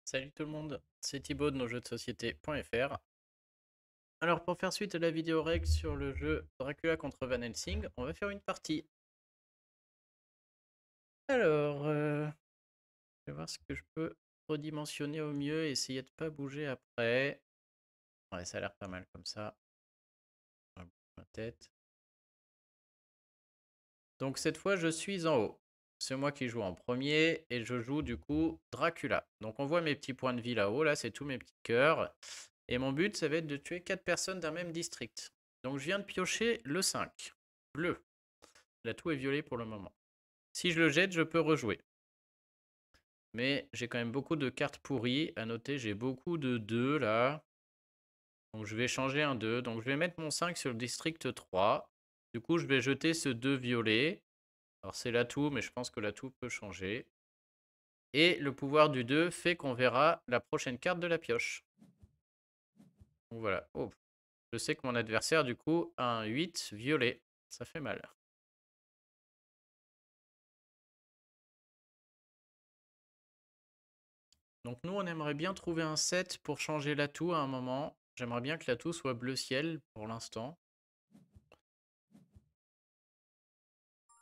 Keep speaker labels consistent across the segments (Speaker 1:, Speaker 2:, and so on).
Speaker 1: Salut tout le monde, c'est Thibaut de nosjeuxdesociété.fr. Alors pour faire suite à la vidéo règle sur le jeu Dracula contre Van Helsing, on va faire une partie. Alors, je vais voir ce que je peux redimensionner au mieux et essayer de pas bouger après. Ouais, ça a l'air pas mal comme ça. On va bouger ma tête. Donc cette fois je suis en haut. C'est moi qui joue en premier et je joue du coup Dracula. Donc on voit mes petits points de vie là-haut, là c'est tous mes petits cœurs. Et mon but ça va être de tuer 4 personnes d'un même district. Donc je viens de piocher le 5, bleu. L'atout est violet pour le moment. Si je le jette, je peux rejouer. Mais j'ai quand même beaucoup de cartes pourries. À noter, j'ai beaucoup de 2 là. Donc je vais changer un 2. Donc je vais mettre mon 5 sur le district 3. Du coup, je vais jeter ce 2 violet. Alors c'est l'atout, mais je pense que l'atout peut changer. Et le pouvoir du 2 fait qu'on verra la prochaine carte de la pioche. Donc voilà. Oh, je sais que mon adversaire, du coup, a un 8 violet. Ça fait mal. Donc nous, on aimerait bien trouver un 7 pour changer l'atout à un moment. J'aimerais bien que l'atout soit bleu ciel pour l'instant.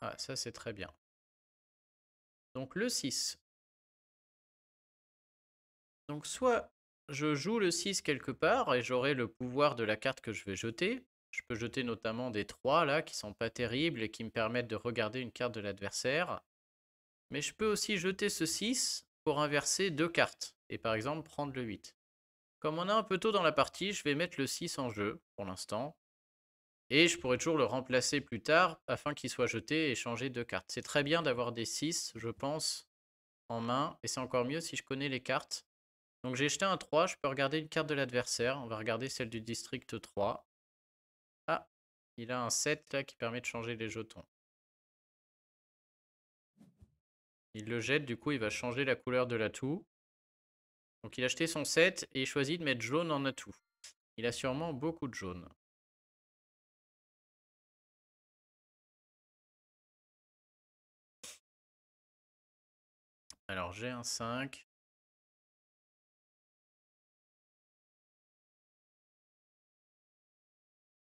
Speaker 1: Ah, ça c'est très bien. Donc le 6. Donc soit je joue le 6 quelque part et j'aurai le pouvoir de la carte que je vais jeter. Je peux jeter notamment des 3 là qui sont pas terribles et qui me permettent de regarder une carte de l'adversaire. Mais je peux aussi jeter ce 6 pour inverser 2 cartes et par exemple prendre le 8. Comme on est un peu tôt dans la partie, je vais mettre le 6 en jeu pour l'instant. Et je pourrais toujours le remplacer plus tard afin qu'il soit jeté et changer 2 cartes. C'est très bien d'avoir des 6, je pense, en main. Et c'est encore mieux si je connais les cartes. Donc j'ai jeté un 3, je peux regarder une carte de l'adversaire. On va regarder celle du district 3. Ah, il a un 7 là qui permet de changer les jetons. Il le jette, du coup il va changer la couleur de l'atout. Donc il a acheté son 7 et il choisit de mettre jaune en atout. Il a sûrement beaucoup de jaune. Alors j'ai un 5.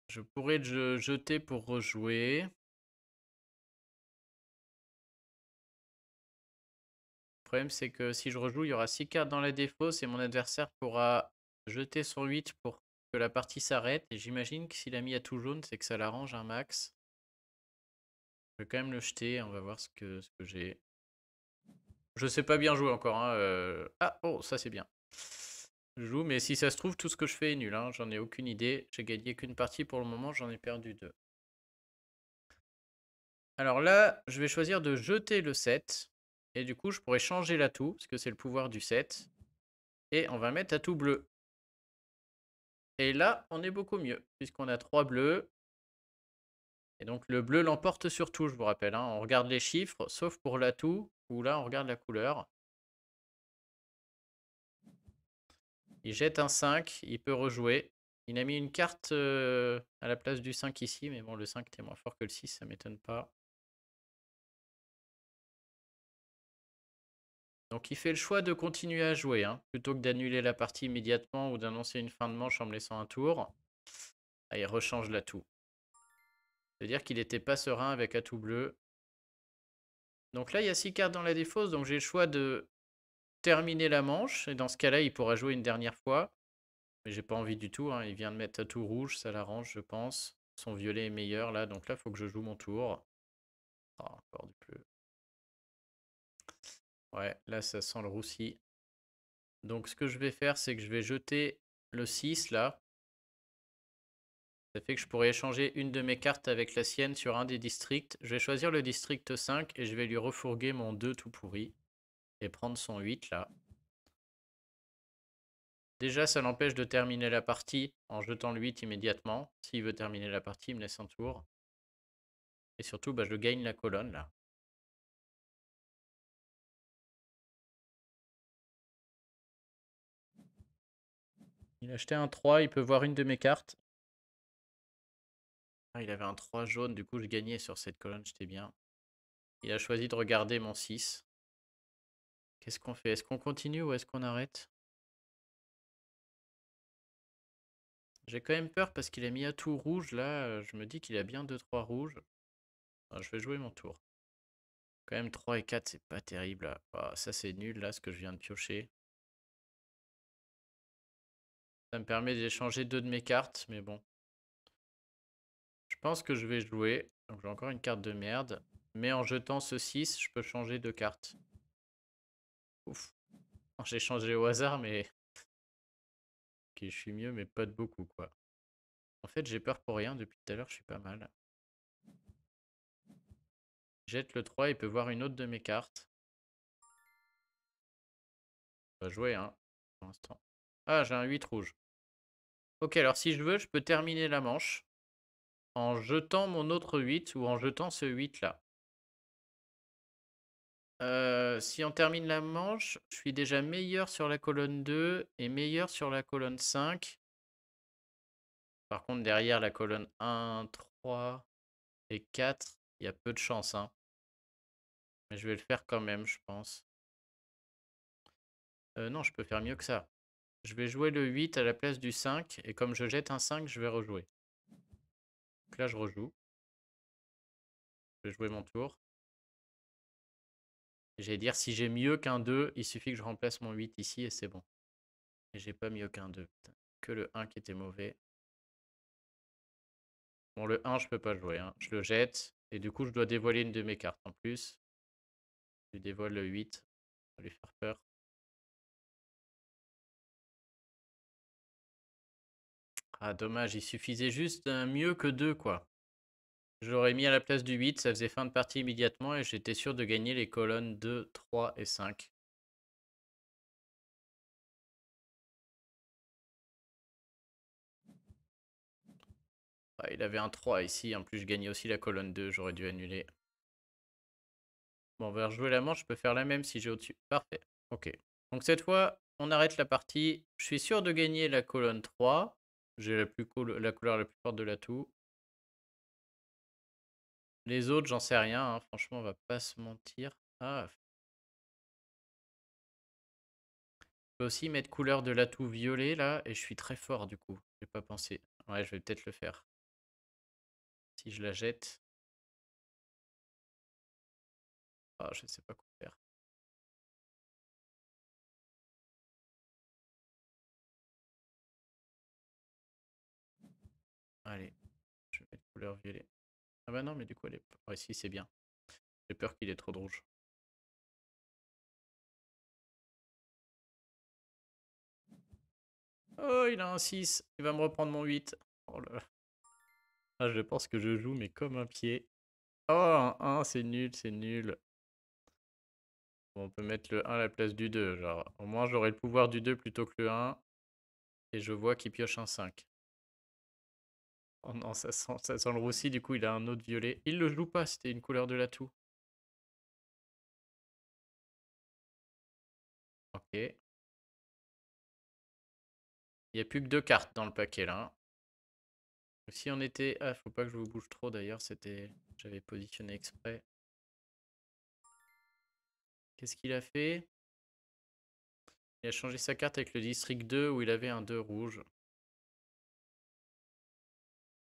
Speaker 1: Je pourrais le jeter pour rejouer. Le problème, c'est que si je rejoue, il y aura 6 cartes dans la défausse et mon adversaire pourra jeter son 8 pour que la partie s'arrête. Et j'imagine que s'il a mis à tout jaune, c'est que ça l'arrange un max. Je vais quand même le jeter, on va voir ce que j'ai. Je sais pas bien jouer encore. Hein, Ah, oh, ça c'est bien. Je joue, mais si ça se trouve, tout ce que je fais est nul. Hein. J'en ai aucune idée. J'ai gagné qu'une partie pour le moment, j'en ai perdu 2. Alors là, je vais choisir de jeter le 7. Et du coup, je pourrais changer l'atout, parce que c'est le pouvoir du 7. Et on va mettre atout bleu. Et là, on est beaucoup mieux, puisqu'on a 3 bleus. Et donc le bleu l'emporte sur tout, je vous rappelle. Hein. On regarde les chiffres, sauf pour l'atout, où là, on regarde la couleur. Il jette un 5, il peut rejouer. Il a mis une carte à la place du 5 ici, mais bon, le 5 était moins fort que le 6, ça m'étonne pas. Donc il fait le choix de continuer à jouer, hein, plutôt que d'annuler la partie immédiatement ou d'annoncer une fin de manche en me laissant un tour. Ah, il rechange l'atout. C'est-à-dire qu'il n'était pas serein avec atout bleu. Donc là, il y a 6 cartes dans la défausse, donc j'ai le choix de terminer la manche. Et dans ce cas-là, il pourra jouer une dernière fois. Mais j'ai pas envie du tout. Hein. Il vient de mettre atout rouge, ça l'arrange, je pense. Son violet est meilleur là, donc là, il faut que je joue mon tour. Ah, encore du bleu. Ouais, là, ça sent le roussi. Donc ce que je vais faire, c'est que je vais jeter le 6 là. Ça fait que je pourrais échanger une de mes cartes avec la sienne sur un des districts. Je vais choisir le district 5 et je vais lui refourguer mon 2 tout pourri. Et prendre son 8 là. Déjà, ça l'empêche de terminer la partie en jetant le 8 immédiatement. S'il veut terminer la partie, il me laisse un tour. Et surtout, bah, je gagne la colonne là. Il a acheté un 3, il peut voir une de mes cartes. Ah, il avait un 3 jaune, du coup je gagnais sur cette colonne, j'étais bien. Il a choisi de regarder mon 6. Qu'est-ce qu'on fait? Est-ce qu'on continue ou est-ce qu'on arrête? J'ai quand même peur parce qu'il a mis à tout rouge. Là, je me dis qu'il a bien 2-3 rouges. Ah, je vais jouer mon tour. Quand même 3 et 4, c'est pas terrible là. Ah, ça c'est nul là ce que je viens de piocher. Ça me permet d'échanger 2 de mes cartes, mais bon. Je pense que je vais jouer. Donc j'ai encore une carte de merde. Mais en jetant ce 6, je peux changer de carte. Ouf. J'ai changé au hasard, mais... Ok, je suis mieux, mais pas de beaucoup quoi. En fait, j'ai peur pour rien. Depuis tout à l'heure, je suis pas mal. Jette le 3, il peut voir une autre de mes cartes. On va jouer, hein, pour l'instant. Ah, j'ai un 8 rouge. Ok, alors si je veux, je peux terminer la manche en jetant mon autre 8 ou en jetant ce 8 là. Si on termine la manche, je suis déjà meilleur sur la colonne 2 et meilleur sur la colonne 5. Par contre, derrière la colonne 1, 3 et 4, il y a peu de chance, hein. Mais je vais le faire quand même, je pense. Non, je peux faire mieux que ça. Je vais jouer le 8 à la place du 5. Et comme je jette un 5, je vais rejouer. Donc là, je rejoue. Je vais jouer mon tour. J'allais dire, si j'ai mieux qu'un 2, il suffit que je remplace mon 8 ici et c'est bon. Et j'ai pas mieux qu'un 2. Que le 1 qui était mauvais. Bon, le 1, je peux pas jouer, hein. Je le jette. Et du coup, je dois dévoiler une de mes cartes en plus. Je dévoile le 8. Ça va lui faire peur. Ah, dommage, il suffisait juste d'un mieux que 2, quoi. Je l'aurais mis à la place du 8, ça faisait fin de partie immédiatement et j'étais sûr de gagner les colonnes 2, 3 et 5. Ah, il avait un 3 ici, en plus je gagnais aussi la colonne 2, j'aurais dû annuler. Bon, on va rejouer la manche, je peux faire la même si j'ai au-dessus. Parfait, ok. Donc cette fois, on arrête la partie. Je suis sûr de gagner la colonne 3. J'ai la couleur la plus forte de l'atout. Les autres, j'en sais rien, hein. Franchement, on va pas se mentir. Ah, je peux aussi mettre couleur de l'atout violet là, et je suis très fort du coup. J'ai pas pensé. Ouais, je vais peut-être le faire. Si je la jette. Ah, je sais pas quoi faire. Allez, je vais mettre couleur violet. Ah bah non, mais du coup, elle est... Ouais, si, c'est bien. J'ai peur qu'il ait trop de rouge. Oh, il a un 6. Il va me reprendre mon 8. Oh là. Ah, je pense que je joue, mais comme un pied. Oh, un 1, c'est nul, c'est nul. Bon, on peut mettre le 1 à la place du 2. Genre, au moins, j'aurai le pouvoir du 2 plutôt que le 1. Et je vois qu'il pioche un 5. Oh non, ça sent le roussi. Du coup, il a un autre violet. Il le joue pas, c'était une couleur de l'atout. Ok. Il n'y a plus que 2 cartes dans le paquet, là. Si on était... Ah, faut pas que je vous bouge trop, d'ailleurs. C'était... J'avais positionné exprès. Qu'est-ce qu'il a fait? Il a changé sa carte avec le district 2 où il avait un 2 rouge.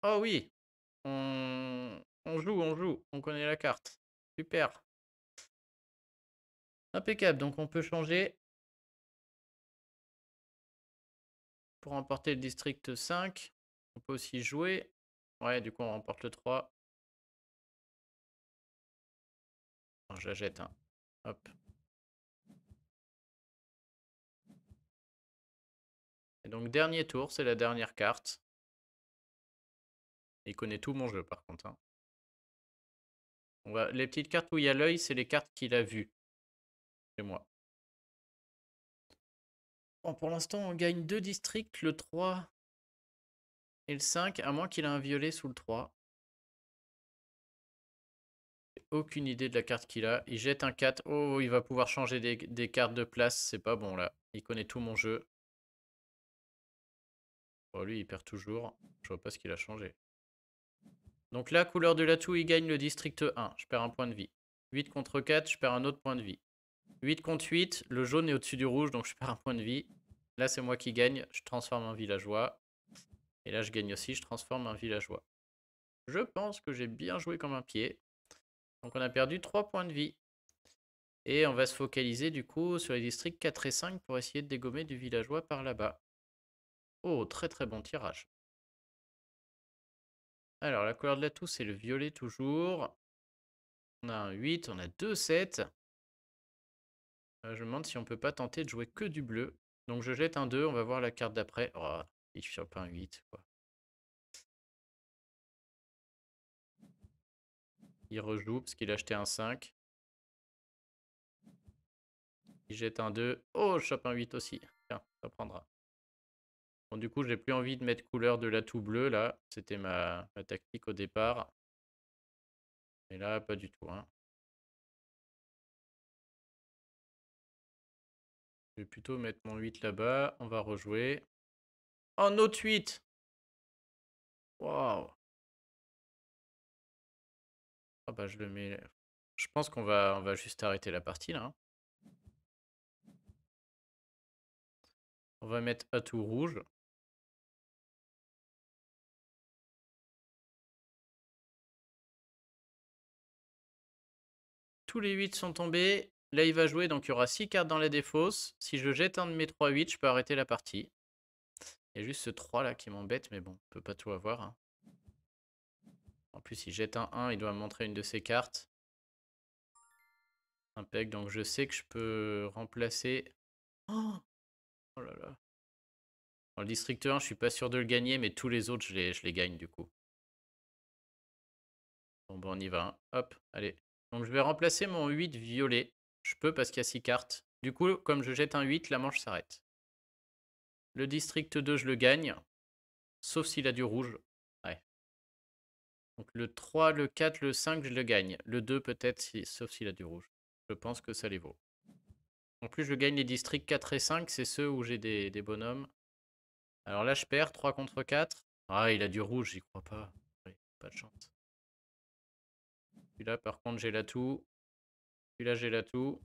Speaker 1: Oh oui! On joue, on joue. On connaît la carte. Super. Impeccable. Donc on peut changer pour remporter le district 5. On peut aussi jouer. Ouais, du coup on remporte le 3. Non, je la jette, hein. Hop. Et donc dernier tour, c'est la dernière carte. Il connaît tout mon jeu par contre, hein. Les petites cartes où il y a l'œil, c'est les cartes qu'il a vues. C'est moi. Bon, pour l'instant, on gagne 2 districts, le 3 et le 5, à moins qu'il ait un violet sous le 3. Aucune idée de la carte qu'il a. Il jette un 4. Oh, il va pouvoir changer des cartes de place. C'est pas bon là. Il connaît tout mon jeu. Bon, lui, il perd toujours. Je vois pas ce qu'il a changé. Donc là, couleur de l'atout, il gagne le district 1. Je perds un point de vie. 8 contre 4, je perds un autre point de vie. 8 contre 8. Le jaune est au-dessus du rouge, donc je perds un point de vie. Là, c'est moi qui gagne. Je transforme un villageois. Et là, je gagne aussi. Je transforme un villageois. Je pense que j'ai bien joué comme un pied. Donc, on a perdu 3 points de vie. Et on va se focaliser du coup sur les districts 4 et 5 pour essayer de dégommer du villageois par là-bas. Oh, très très bon tirage. Alors, la couleur de l'atout, c'est le violet toujours. On a un 8, on a 2 7. Je me demande si on peut pas tenter de jouer que du bleu. Donc je jette un 2, on va voir la carte d'après. Oh, il chope un 8, quoi. Il rejoue parce qu'il a acheté un 5. Il jette un 2. Oh, je chope un 8 aussi. Tiens, ça prendra. Bon, du coup, j'ai plus envie de mettre couleur de l'atout bleu, là. C'était ma tactique au départ. Mais là, pas du tout, hein. Je vais plutôt mettre mon 8 là-bas. On va rejouer. Oh, notre 8. Waouh. Ah bah, je le mets... Je pense qu'on va juste arrêter la partie, là, hein. On va mettre atout rouge. Tous les 8 sont tombés. Là, il va jouer, donc il y aura 6 cartes dans la défausse. Si je jette un de mes 3 8, je peux arrêter la partie. Il y a juste ce 3 là qui m'embête, mais bon, on peut pas tout avoir, hein. En plus, il jette un 1, il doit me montrer une de ses cartes. Impec, donc je sais que je peux remplacer... Oh, oh là là. Dans le district 1, je suis pas sûr de le gagner, mais tous les autres, je les gagne du coup. Bon, bah on y va, hein. Hop, allez. Donc je vais remplacer mon 8 violet. Je peux parce qu'il y a 6 cartes. Du coup, comme je jette un 8, la manche s'arrête. Le district 2, je le gagne. Sauf s'il a du rouge. Ouais. Donc le 3, le 4, le 5, je le gagne. Le 2 peut-être, sauf s'il a du rouge. Je pense que ça les vaut. En plus, je gagne les districts 4 et 5, c'est ceux où j'ai des bonhommes. Alors là, je perds 3 contre 4. Ah, il a du rouge, j'y crois pas. Oui, pas de chance. Celui-là, par contre, j'ai l'atout. Celui-là, j'ai l'atout.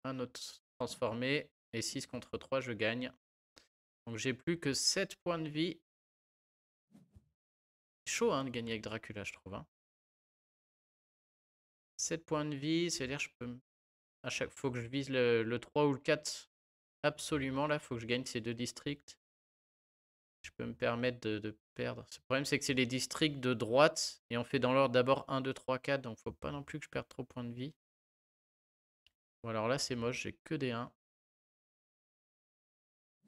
Speaker 1: Un autre transformé. Et 6 contre 3, je gagne. Donc j'ai plus que 7 points de vie. C'est chaud hein, de gagner avec Dracula, je trouve, hein. 7 points de vie, c'est-à-dire je peux... À chaque fois que je vise le 3 ou le 4, absolument, là, faut que je gagne ces deux districts. Je peux me permettre de perdre. Le problème, c'est que c'est les districts de droite. Et on fait dans l'ordre d'abord 1, 2, 3, 4. Donc faut pas non plus que je perde trop de points de vie. Bon, alors là, c'est moche, j'ai que des 1.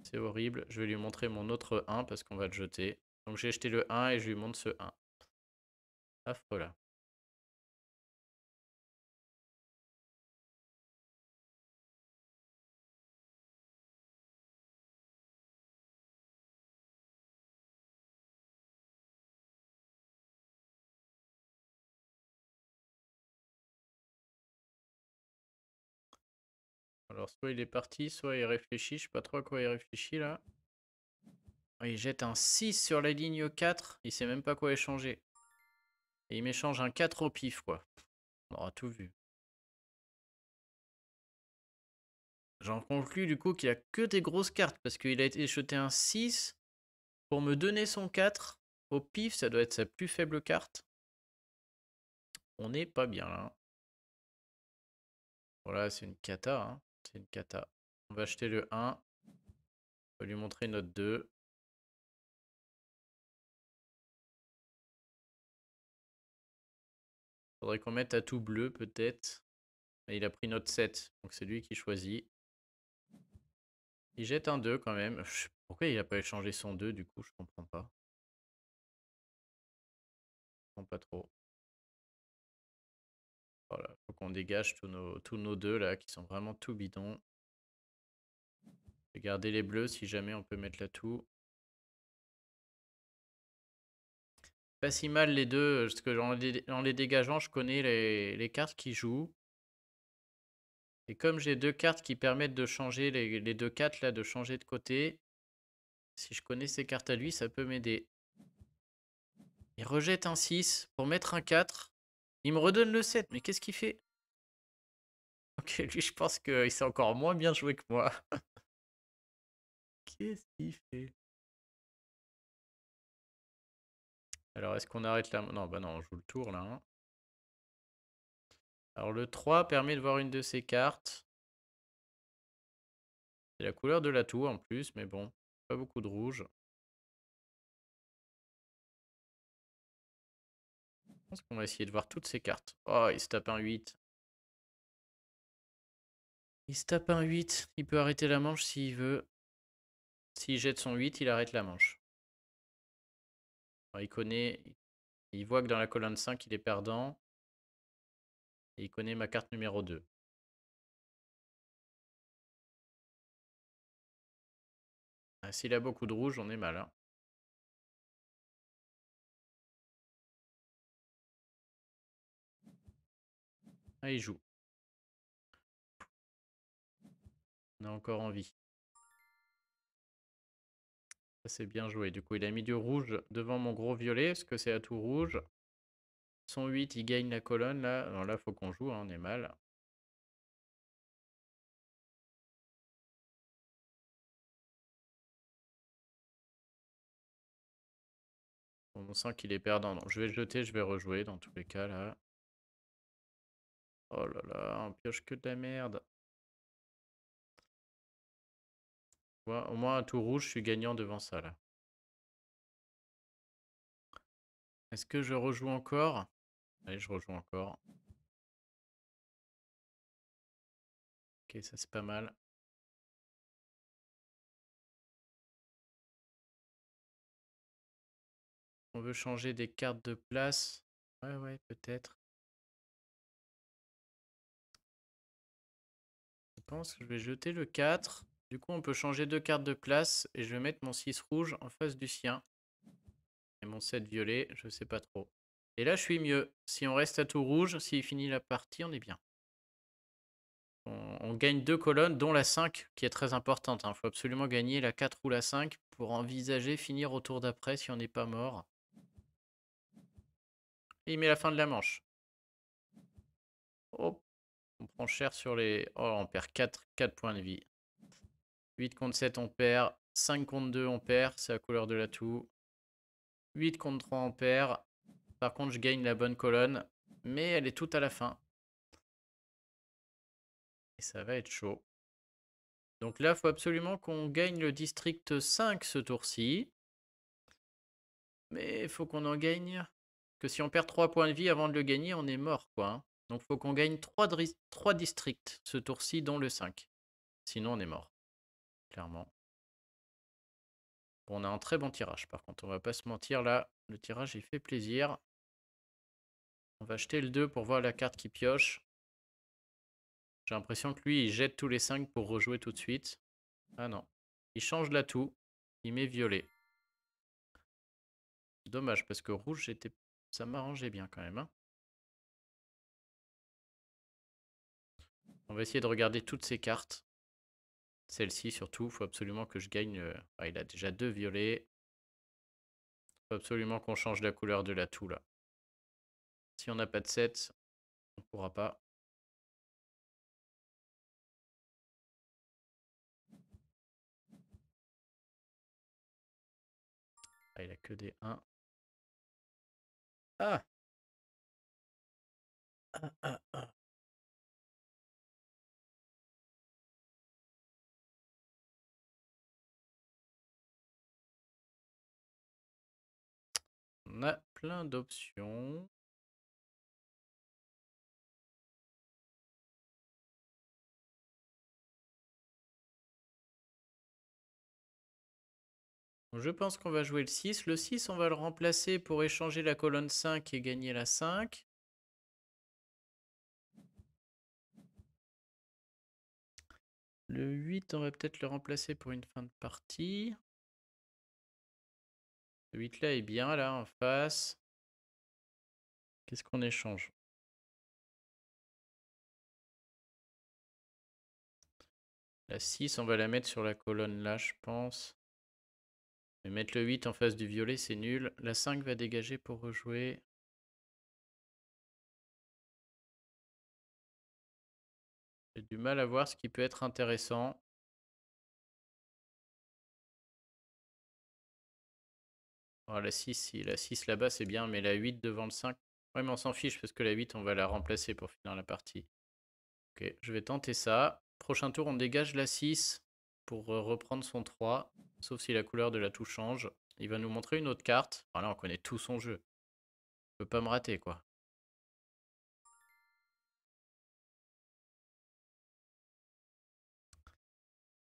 Speaker 1: C'est horrible. Je vais lui montrer mon autre 1 parce qu'on va le jeter. Donc j'ai jeté le 1 et je lui montre ce 1. Affreux là. Alors soit il est parti, soit il réfléchit. Je sais pas trop à quoi il réfléchit là. Oh, il jette un 6 sur la ligne 4. Il sait même pas quoi échanger. Et il m'échange un 4 au pif quoi. On aura tout vu. J'en conclus du coup qu'il a que des grosses cartes parce qu'il a été jeté un 6 pour me donner son 4. Au pif, ça doit être sa plus faible carte. On n'est pas bien là. Voilà, c'est une cata, hein. C'est une cata. On va acheter le 1. On va lui montrer notre 2. Faudrait qu'on mette à tout bleu peut-être. Mais il a pris notre 7, donc c'est lui qui choisit. Il jette un 2 quand même. Pourquoi il a pas échangé son 2 du coup, je comprends pas. Je comprends pas trop. Voilà, faut qu'on dégage tous nos 2 là qui sont vraiment tout bidons. Je vais garder les bleus si jamais on peut mettre l'atout. Pas si mal les deux, parce que en les dégageant, je connais les cartes qui jouent. Et comme j'ai deux cartes qui permettent de changer les deux 4 là, de changer de côté, si je connais ces cartes à lui, ça peut m'aider. Il rejette un 6 pour mettre un 4. Il me redonne le 7, mais qu'est-ce qu'il fait? Ok, lui, je pense qu'il sait encore moins bien jouer que moi. Qu'est-ce qu'il fait? Alors, est-ce qu'on arrête là? Non, bah non, on joue le tour là, hein. Alors, le 3 permet de voir une de ses cartes. C'est la couleur de l'atout en plus, mais bon, pas beaucoup de rouge. Je pense qu'on va essayer de voir toutes ces cartes. Oh, il se tape un 8. Il se tape un 8. Il peut arrêter la manche s'il veut. S'il jette son 8, il arrête la manche. Alors, il connaît. Il voit que dans la colonne 5, il est perdant. Et il connaît ma carte numéro 2. Ah, s'il a beaucoup de rouge, on est mal, hein. Ah, il joue. On a encore envie. Ça, c'est bien joué. Du coup, il a mis du rouge devant mon gros violet, parce que c'est à tout rouge. Son 8, il gagne la colonne, là. Alors là, faut qu'on joue, hein, on est mal. On sent qu'il est perdant. Donc, je vais le jeter, je vais rejouer dans tous les cas, là. Oh là là, on pioche que de la merde. Ouais, au moins, un tout rouge, je suis gagnant devant ça, là. Est-ce que je rejoue encore? Allez, je rejoue encore. Ok, ça c'est pas mal. On veut changer des cartes de place. Ouais, ouais, peut-être. Je pense que je vais jeter le 4. Du coup, on peut changer deux cartes de place. Et je vais mettre mon 6 rouge en face du sien. Et mon 7 violet, je sais pas trop. Et là, je suis mieux. Si on reste à tout rouge, s'il finit la partie, on est bien. On gagne deux colonnes, dont la 5, qui est très importante. Il faut absolument gagner la 4 ou la 5 pour envisager finir au tour d'après si on n'est pas mort. Et il met la fin de la manche. Oh, on prend cher sur les... Oh, on perd 4 points de vie. 8 contre 7, on perd. 5 contre 2, on perd. C'est la couleur de l'atout. 8 contre 3, on perd. Par contre, je gagne la bonne colonne. Mais elle est toute à la fin. Et ça va être chaud. Donc là, il faut absolument qu'on gagne le district 5 ce tour-ci. Mais il faut qu'on en gagne. Que si on perd 3 points de vie avant de le gagner, on est mort, quoi, hein. Donc il faut qu'on gagne 3 districts ce tour-ci, dont le 5. Sinon, on est mort. Clairement. Bon, on a un très bon tirage, par contre. On va pas se mentir, là. Le tirage, il fait plaisir. On va acheter le 2 pour voir la carte qui pioche. J'ai l'impression que lui, il jette tous les 5 pour rejouer tout de suite. Ah non. Il change l'atout. Il met violet. Dommage, parce que rouge, ça m'arrangeait bien quand même, hein. On va essayer de regarder toutes ces cartes. Celle-ci surtout, il faut absolument que je gagne. Ah, il a déjà 2 violets. Il faut absolument qu'on change la couleur de l'atout là. Si on n'a pas de 7, on ne pourra pas. Ah, il a que des 1. Ah, ah, ah, ah. On a plein d'options. Je pense qu'on va jouer le 6. Le 6, on va le remplacer pour échanger la colonne 5 et gagner la 5. Le 8, on va peut-être le remplacer pour une fin de partie. Le 8 là est bien là en face. Qu'est-ce qu'on échange? La 6, on va la mettre sur la colonne là, je pense. Mais mettre le 8 en face du violet, c'est nul. La 5 va dégager pour rejouer. J'ai du mal à voir ce qui peut être intéressant. Oh, la 6, si, la 6 là-bas c'est bien, mais la 8 devant le 5. Ouais, mais on s'en fiche parce que la 8 on va la remplacer pour finir la partie. Ok, je vais tenter ça. Prochain tour, on dégage la 6 pour reprendre son 3. Sauf si la couleur de l'atout change. Il va nous montrer une autre carte. Voilà, on connaît tout son jeu. Je peux pas me rater, quoi.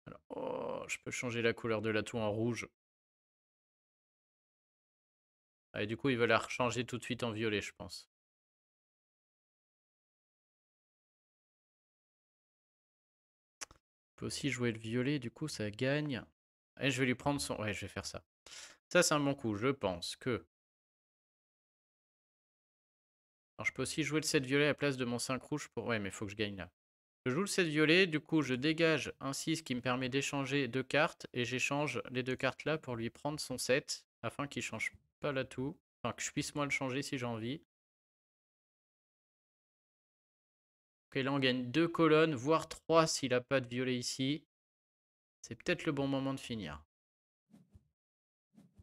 Speaker 1: Alors, oh, je peux changer la couleur de l'atout en rouge. Ah, et du coup, il va la rechanger tout de suite en violet, je pense. Je peux aussi jouer le violet, du coup, ça gagne. Et je vais lui prendre son... Ouais, je vais faire ça. Ça, c'est un bon coup. Je pense que... Alors, je peux aussi jouer le 7 violet à la place de mon 5 rouge pour... Ouais, mais il faut que je gagne là. Je joue le 7 violet, du coup, je dégage un 6 qui me permet d'échanger 2 cartes. Et j'échange les 2 cartes là pour lui prendre son 7, afin qu'il change pas l'atout. Enfin, que je puisse moi le changer si j'ai envie. Ok, là, on gagne 2 colonnes, voire 3 s'il n'a pas de violet ici. C'est peut-être le bon moment de finir.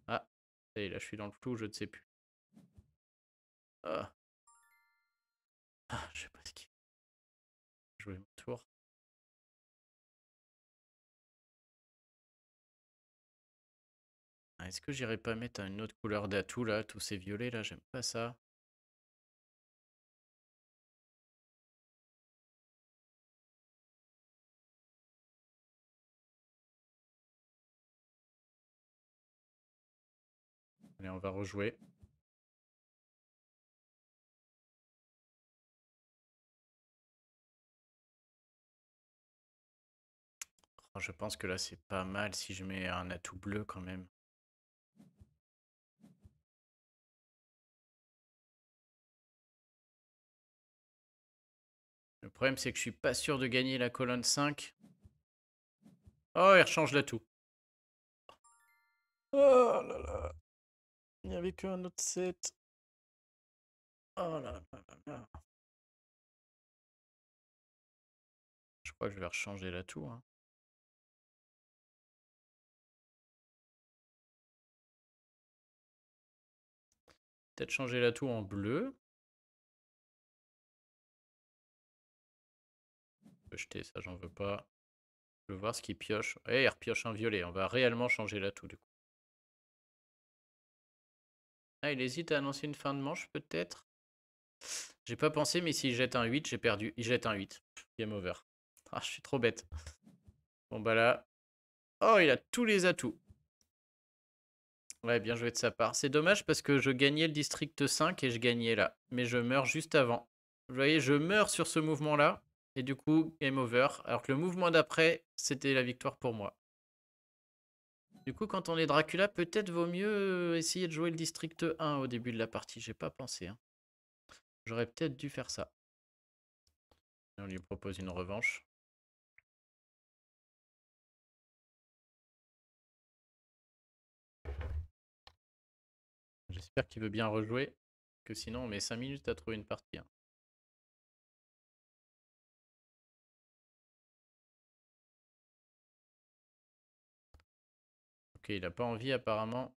Speaker 1: Ah, là, je suis dans le flou, je ne sais plus. Ah, je sais pas ce qu'il faut jouer mon tour. Est-ce que j'irai pas mettre une autre couleur d'atout là, tous ces violets là, j'aime pas ça. Allez, on va rejouer. Oh, je pense que là c'est pas mal si je mets un atout bleu quand même. Le problème c'est que je suis pas sûr de gagner la colonne 5. Oh, il rechange l'atout. Oh là là. Il n'y avait qu'un autre 7. Oh là là là là. Je crois que je vais rechanger l'atout. Hein. Peut-être changer l'atout en bleu. Je peux jeter ça, j'en veux pas. Je veux voir ce qu'il pioche. Et il repioche un violet. On va réellement changer l'atout du coup. Ah, il hésite à annoncer une fin de manche peut-être. J'ai pas pensé, mais s'il jette un 8, j'ai perdu. Il jette un 8. Game over. Ah, je suis trop bête. Bon bah là... Oh, il a tous les atouts. Ouais, bien joué de sa part. C'est dommage parce que je gagnais le district 5 et je gagnais là. Mais je meurs juste avant. Vous voyez, je meurs sur ce mouvement-là. Et du coup, game over. Alors que le mouvement d'après, c'était la victoire pour moi. Du coup, quand on est Dracula, peut-être vaut mieux essayer de jouer le district 1 au début de la partie. J'ai pas pensé. Hein. J'aurais peut-être dû faire ça. Et on lui propose une revanche. J'espère qu'il veut bien rejouer. Que sinon, on met 5 minutes à trouver une partie. Hein. Ok, il n'a pas envie apparemment.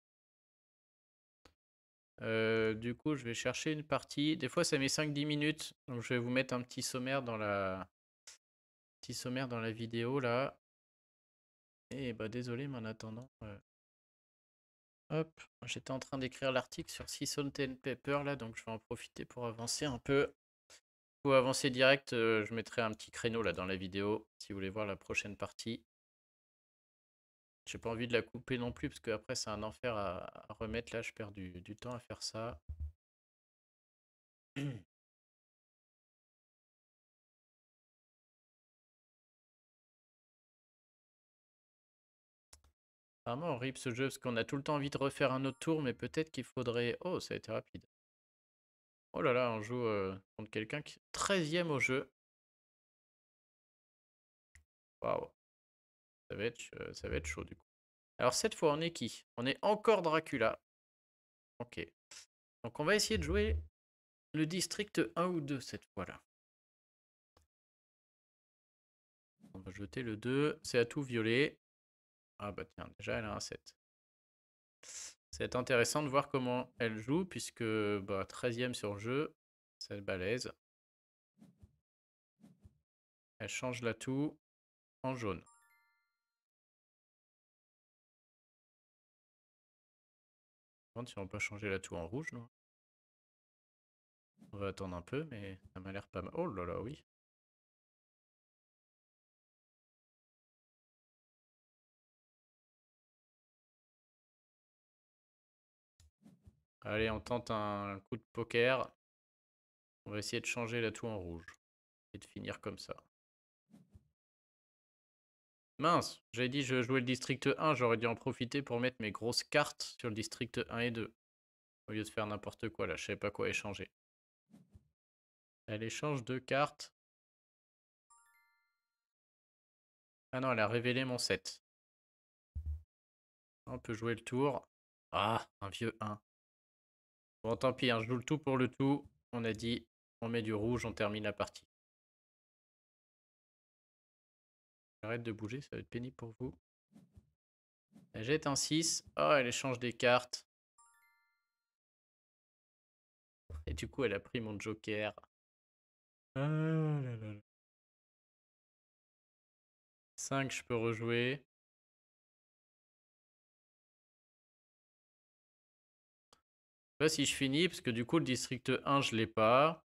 Speaker 1: Du coup, je vais chercher une partie. Des fois, ça met 5-10 minutes. Donc, je vais vous mettre un petit sommaire dans la, vidéo là. Et bah, désolé, mais en attendant. Hop, j'étais en train d'écrire l'article sur Sea Salt and Pepper là, donc je vais en profiter pour avancer un peu. Pour avancer direct, je mettrai un petit créneau là dans la vidéo si vous voulez voir la prochaine partie. J'ai pas envie de la couper non plus parce que après c'est un enfer à remettre là, je perds du temps à faire ça. Vraiment horrible ce jeu parce qu'on a tout le temps envie de refaire un autre tour, mais peut-être qu'il faudrait. Oh, ça a été rapide. Oh là là, on joue contre quelqu'un qui est 13ème au jeu. Waouh, ça va être chaud du coup. Alors cette fois, on est qui? On est encore Dracula. Ok. Donc on va essayer de jouer le district 1 ou 2 cette fois-là. jeter le 2. C'est atout violet. Ah bah tiens, déjà elle a un 7. C'est intéressant de voir comment elle joue, puisque bah, 13e sur le jeu, c'est balèze. Elle change l'atout en jaune. Je me demande si on va pas changer l'atout en rouge, non? On va attendre un peu, mais ça m'a l'air pas mal. Oh là là, oui. Allez, on tente un coup de poker. On va essayer de changer l'atout en rouge. Et de finir comme ça. Mince, j'avais dit je jouais le district 1, j'aurais dû en profiter pour mettre mes grosses cartes sur le district 1 et 2. Au lieu de faire n'importe quoi là, je savais pas quoi échanger. Elle échange 2 cartes. Ah non, elle a révélé mon 7. On peut jouer le tour. Ah, un vieux 1. Bon, tant pis, hein, je joue le tout pour le tout. On a dit, on met du rouge, on termine la partie. Arrête de bouger, ça va être pénible pour vous. Elle jette un 6. Oh, elle échange des cartes. Et du coup, elle a pris mon joker. Ah là là. 5, je peux rejouer. Je sais pas si je finis, parce que du coup, le district 1, je l'ai pas.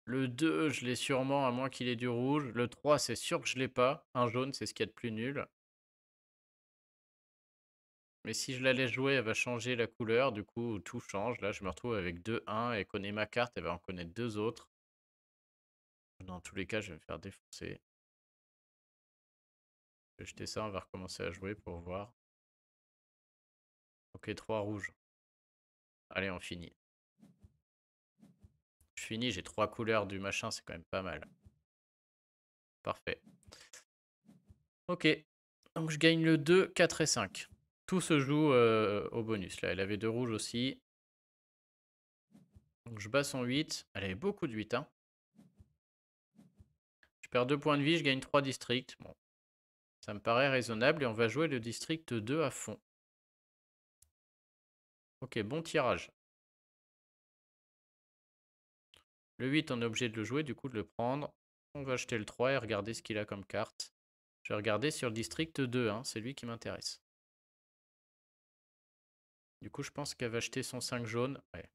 Speaker 1: Le 2, je l'ai sûrement, à moins qu'il ait du rouge. Le 3, c'est sûr que je l'ai pas. Un jaune, c'est ce qu'il y a de plus nul. Mais si je la laisse jouer, elle va changer la couleur. Du coup, tout change. Là, je me retrouve avec 2-1. Elle connaît ma carte, elle va en connaître 2 autres. Dans tous les cas, je vais me faire défoncer. Je vais jeter ça, on va recommencer à jouer pour voir. Ok, 3 rouges. Allez, on finit. Je finis, j'ai 3 couleurs du machin, c'est quand même pas mal. Parfait. Ok, donc je gagne le 2, 4 et 5. Tout se joue au bonus. Là, elle avait 2 rouges aussi. Donc je bats son 8. Elle avait beaucoup de 8. Hein. Je perds 2 points de vie, je gagne 3 districts. Bon, ça me paraît raisonnable et on va jouer le district 2 à fond. Ok, bon tirage. Le 8, on est obligé de le jouer, du coup de le prendre. On va acheter le 3 et regarder ce qu'il a comme carte. Je vais regarder sur le district 2, hein, c'est lui qui m'intéresse. Du coup, je pense qu'elle va acheter son 5 jaune. Ouais.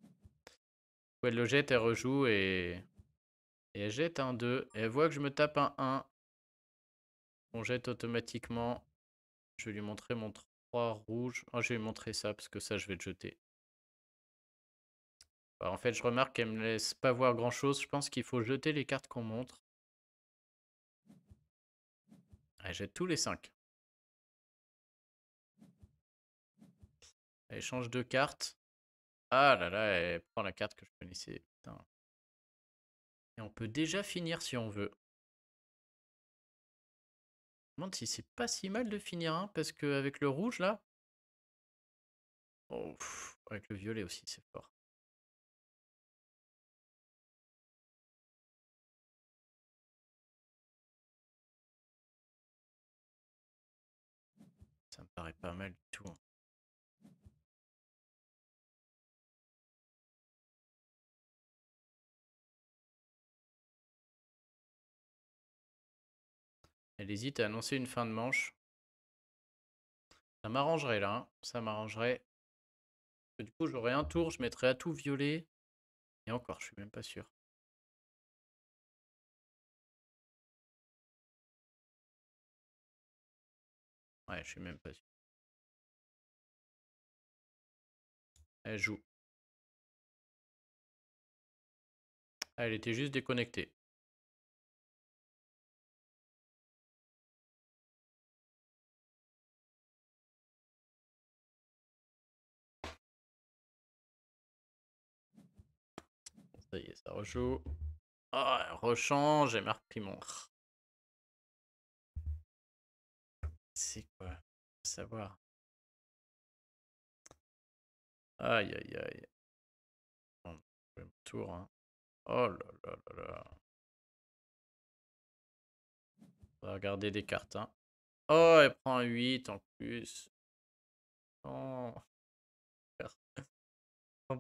Speaker 1: Elle le jette, elle rejoue et elle jette un 2. Et elle voit que je me tape un 1. On jette automatiquement. Je vais lui montrer mon 3 rouge. Oh, je vais lui montrer ça parce que ça, je vais le jeter. Alors, en fait, je remarque qu'elle me laisse pas voir grand chose. Je pense qu'il faut jeter les cartes qu'on montre. Elle jette tous les 5. Elle change de carte. Ah là là, elle prend la carte que je connaissais. Putain. Et on peut déjà finir si on veut. Je me demande si c'est pas si mal de finir, hein, parce qu'avec le rouge là. Oh, avec le violet aussi, c'est fort. Ça me paraît pas mal du tout. Hein. Elle hésite à annoncer une fin de manche. Ça m'arrangerait là, hein. Ça m'arrangerait. Du coup, j'aurais un tour, je mettrais atout violet. Et encore, je suis même pas sûr. Ouais, je suis même pas sûr. Elle joue. Ah, elle était juste déconnectée. Ça y est, ça rejoue. Oh, elle rechange, elle m'a repris mon. C'est quoi? Faut savoir. Aïe, aïe, aïe. Bon, mon tour, hein. Oh là là là là. On va regarder des cartes. Hein. Oh, elle prend un 8 en plus. Oh,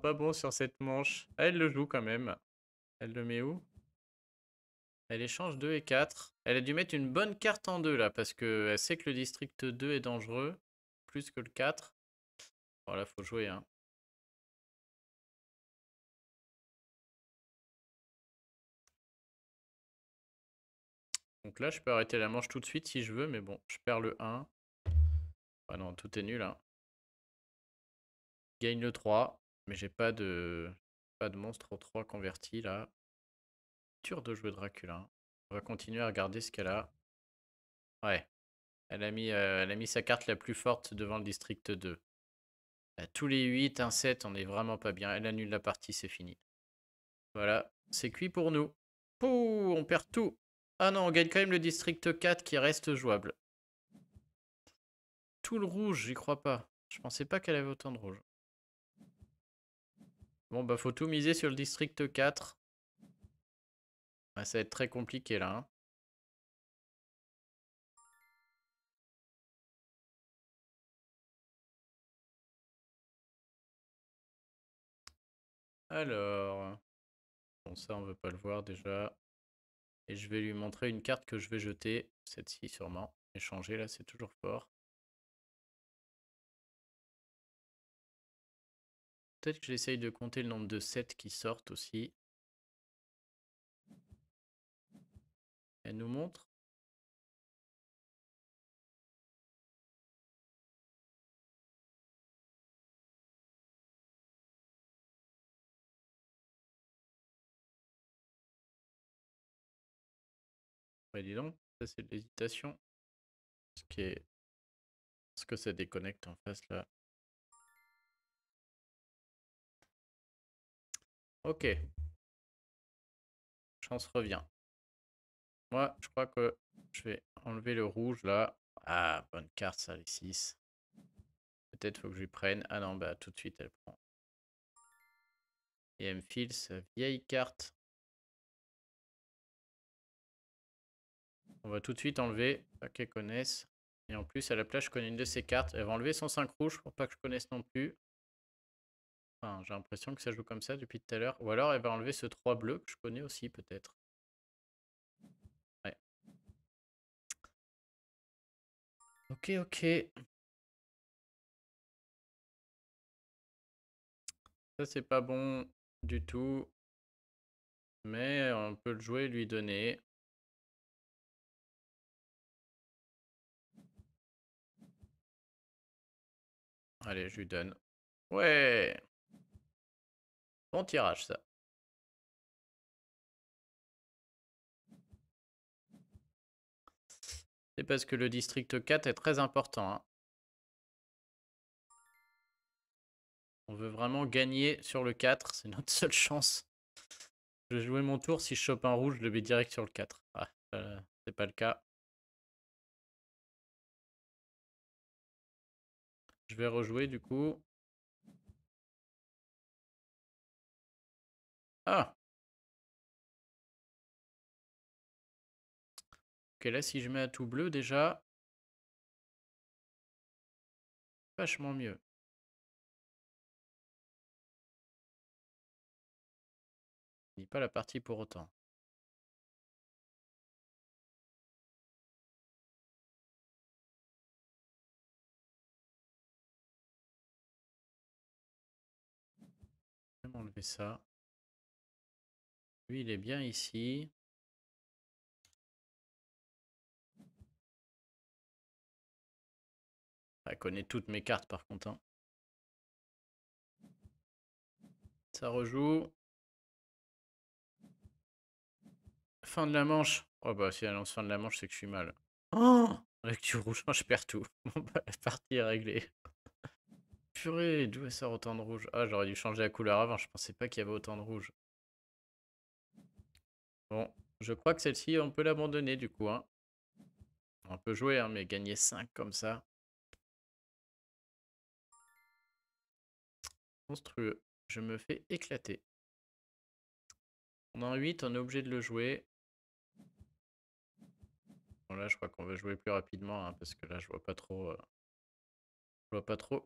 Speaker 1: pas bon sur cette manche. Ah, elle le joue quand même. Elle le met où? Elle échange 2 et 4. Elle a dû mettre une bonne carte en 2 là, parce qu'elle sait que le district 2 est dangereux. Plus que le 4. Voilà, faut jouer. Hein. Donc là, je peux arrêter la manche tout de suite si je veux, mais bon, je perds le 1. Ah non, tout est nul. Hein. Gagne le 3, mais j'ai pas de monstre au 3 converti là. Dur de jouer Dracula. Hein. On va continuer à regarder ce qu'elle a. Ouais, elle a mis sa carte la plus forte devant le district 2. À tous les 8, un 7, on est vraiment pas bien. Elle annule la partie, c'est fini. Voilà, c'est cuit pour nous. Pouh, on perd tout. Ah non, on gagne quand même le district 4 qui reste jouable. Tout le rouge, j'y crois pas. Je pensais pas qu'elle avait autant de rouge. Bon, bah faut tout miser sur le district 4. Ouais, ça va être très compliqué là. Hein. Alors, bon ça on veut pas le voir déjà. Et je vais lui montrer une carte que je vais jeter. Cette-ci sûrement. Échanger là, c'est toujours fort. Peut-être que j'essaye de compter le nombre de 7 qui sortent aussi. Elle nous montre. Ouais, dis donc, ça c'est de l'hésitation. Est-ce que ça déconnecte en face là? Ok, chance revient. Moi, je crois que je vais enlever le rouge là. Ah, bonne carte ça, les 6. Peut-être faut que je lui prenne. Ah non, bah tout de suite elle prend. Et elle me file sa vieille carte. On va tout de suite enlever, pas qu'elle connaisse. Et en plus, à la place, je connais une de ses cartes. Elle va enlever son 5 rouge pour pas que je connaisse non plus. Enfin, j'ai l'impression que ça joue comme ça depuis tout à l'heure. Ou alors, elle va enlever ce 3 bleu que je connais aussi, peut-être. Ouais. Ok, ok. Ça, c'est pas bon du tout. Mais on peut le jouer et lui donner. Allez, je lui donne. Ouais. Bon tirage, ça. C'est parce que le district 4 est très important. Hein. On veut vraiment gagner sur le 4. C'est notre seule chance. Je vais jouer mon tour. Si je chope un rouge, je le mets direct sur le 4. Ah, c'est pas le cas. Je vais rejouer du coup. Ah. Ok, là, si je mets un tout bleu, déjà, vachement mieux. Je dis pas la partie pour autant. Je vais m'enlever ça. Lui, il est bien ici. Elle connaît toutes mes cartes par contre. Hein. Ça rejoue. Fin de la manche. Oh bah si elle lance fin de la manche, c'est que je suis mal. Oh, avec du rouge, je perds tout. Bon bah la partie est réglée. Purée, d'où elle sort autant de rouge? Ah, j'aurais dû changer la couleur avant, je pensais pas qu'il y avait autant de rouge. Bon, je crois que celle-ci, on peut l'abandonner du coup. Hein. On peut jouer, hein, mais gagner 5 comme ça. Monstrueux. Je me fais éclater. On a un 8, on est obligé de le jouer. Bon, là, je crois qu'on va jouer plus rapidement, hein, parce que là, je vois pas trop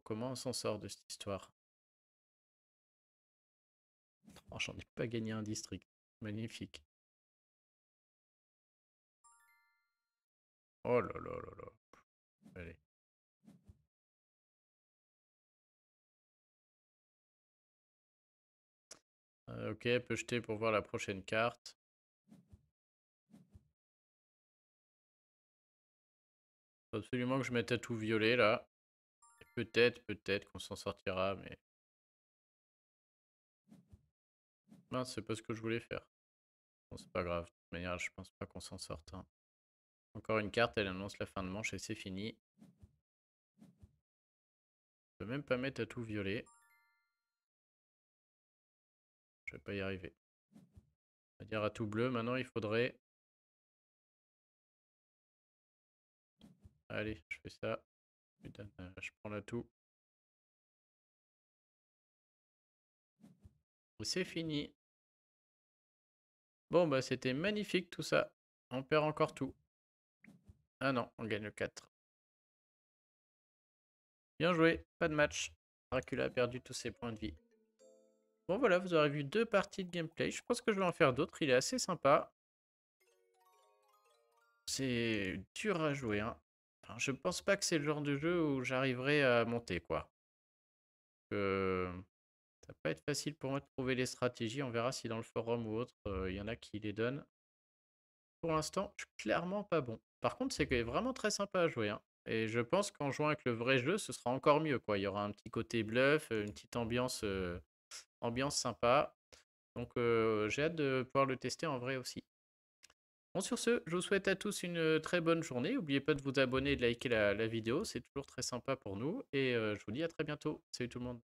Speaker 1: comment on s'en sort de cette histoire. Oh, j'en ai pas gagné un district. Magnifique. Oh là là là là. Allez. Ok, peut jeter pour voir la prochaine carte. Faut absolument que je mette à tout violet là. Peut-être qu'on s'en sortira, mais... Mince, c'est pas ce que je voulais faire. Bon, c'est pas grave. De toute manière, je pense pas qu'on s'en sorte, hein. Encore une carte, elle annonce la fin de manche et c'est fini. Je peux même pas mettre à tout violet. Je vais pas y arriver. On va dire à tout bleu. Maintenant, il faudrait... Allez, je fais ça. Putain, je prends l'atout. C'est fini. Bon, bah c'était magnifique tout ça. On perd encore tout. Ah non, on gagne le 4. Bien joué, pas de match. Dracula a perdu tous ses points de vie. Bon voilà, vous aurez vu 2 parties de gameplay. Je pense que je vais en faire d'autres, il est assez sympa. C'est dur à jouer, hein. Enfin, je pense pas que c'est le genre de jeu où j'arriverai à monter, quoi. Ça va pas être facile pour moi de trouver les stratégies. On verra si dans le forum ou autre, il y en a qui les donnent. Pour l'instant, je suis clairement pas bon. Par contre, c'est vraiment très sympa à jouer, hein. Et je pense qu'en jouant avec le vrai jeu, ce sera encore mieux, quoi. Il y aura un petit côté bluff, une petite ambiance sympa. Donc j'ai hâte de pouvoir le tester en vrai aussi. Bon, sur ce, je vous souhaite à tous une très bonne journée. N'oubliez pas de vous abonner et de liker la vidéo, c'est toujours très sympa pour nous. Et je vous dis à très bientôt. Salut tout le monde.